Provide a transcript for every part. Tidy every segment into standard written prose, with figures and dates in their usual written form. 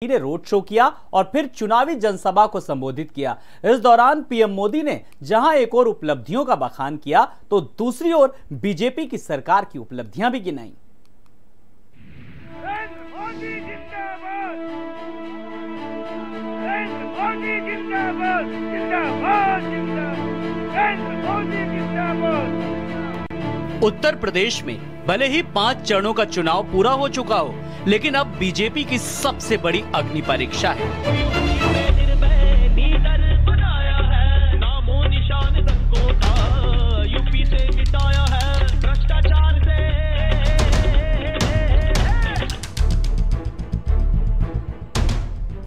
ने road show किया और फिर चुनावी जनसभा को संबोधित किया। इस दौरान पीएम मोदी ने जहां एक और उपलब्धियों का बखान किया तो दूसरी ओर बीजेपी की सरकार की उपलब्धियां भी गिनाई। उत्तर प्रदेश में भले ही 5 चरणों का चुनाव पूरा हो चुका हो, लेकिन अब बीजेपी की सबसे बड़ी अग्नि परीक्षा है।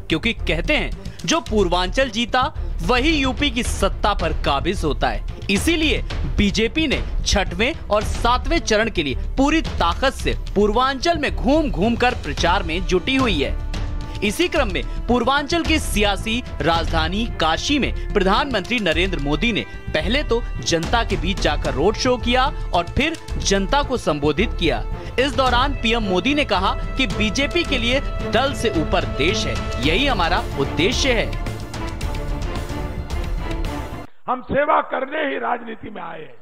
क्योंकि कहते हैं जो पूर्वांचल जीता वही यूपी की सत्ता पर काबिज होता है। इसीलिए बीजेपी ने 6वें और 7वें चरण के लिए पूरी ताकत से पूर्वांचल में घूम घूम कर प्रचार में जुटी हुई है। इसी क्रम में पूर्वांचल की सियासी राजधानी काशी में प्रधानमंत्री नरेंद्र मोदी ने पहले तो जनता के बीच जाकर रोड शो किया और फिर जनता को संबोधित किया। इस दौरान पीएम मोदी ने कहा कि बीजेपी के लिए दल से ऊपर देश है, यही हमारा उद्देश्य है। हम सेवा करने ही राजनीति में आए हैं।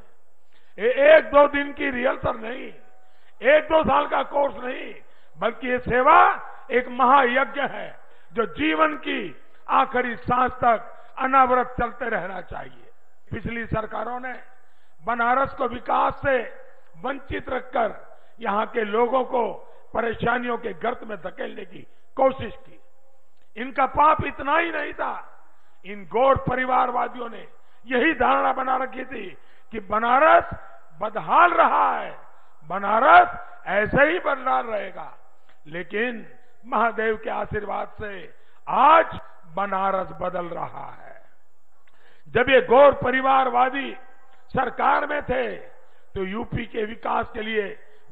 ये 1-2 दिन की रिहर्सल नहीं, 1-2 साल का कोर्स नहीं, बल्कि ये सेवा एक महायज्ञ है जो जीवन की आखिरी सांस तक अनावरत चलते रहना चाहिए। पिछली सरकारों ने बनारस को विकास से वंचित रखकर यहाँ के लोगों को परेशानियों के गर्त में धकेलने की कोशिश की। इनका पाप इतना ही नहीं था, इन गौर परिवारवादियों ने यही धारणा बना रखी थी कि बनारस बदहाल रहा है, बनारस ऐसे ही बदहाल रहेगा। लेकिन महादेव के आशीर्वाद से आज बनारस बदल रहा है। जब ये गौर परिवारवादी सरकार में थे तो यूपी के विकास के लिए,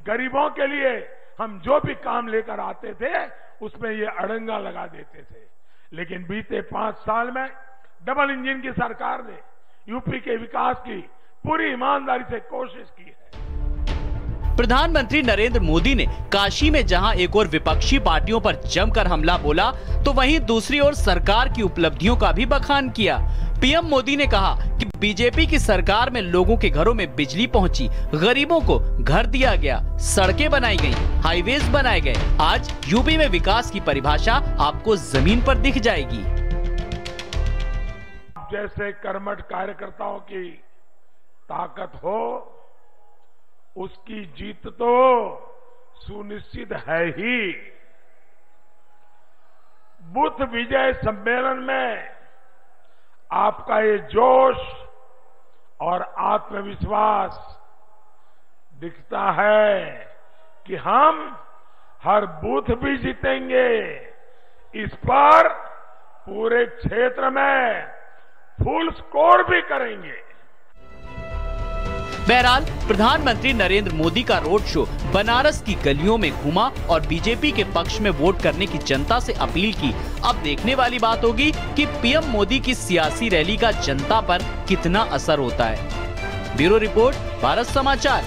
गरीबों के लिए हम जो भी काम लेकर आते थे उसमें ये अड़ंगा लगा देते थे। लेकिन बीते 5 साल में डबल इंजन की सरकार ने यूपी के विकास की पूरी ईमानदारी से कोशिश की है। प्रधानमंत्री नरेंद्र मोदी ने काशी में जहां एक और विपक्षी पार्टियों पर जमकर हमला बोला तो वहीं दूसरी ओर सरकार की उपलब्धियों का भी बखान किया। पीएम मोदी ने कहा कि बीजेपी की सरकार में लोगों के घरों में बिजली पहुंची, गरीबों को घर दिया गया, सड़कें बनाई गई, हाईवेज बनाए गए। आज यूपी में विकास की परिभाषा आपको जमीन पर दिख जाएगी। जैसे कर्मठ कार्यकर्ताओं की ताकत हो, उसकी जीत तो सुनिश्चित है ही। बूथ विजय सम्मेलन में आपका ये जोश और आत्मविश्वास दिखता है कि हम हर बूथ भी जीतेंगे। इस पर पूरे क्षेत्र में फुल स्कोर भी करेंगे। बहरहाल प्रधानमंत्री नरेंद्र मोदी का रोड शो बनारस की गलियों में घूमा और बीजेपी के पक्ष में वोट करने की जनता से अपील की। अब देखने वाली बात होगी कि पीएम मोदी की सियासी रैली का जनता पर कितना असर होता है। ब्यूरो रिपोर्ट, भारत समाचार।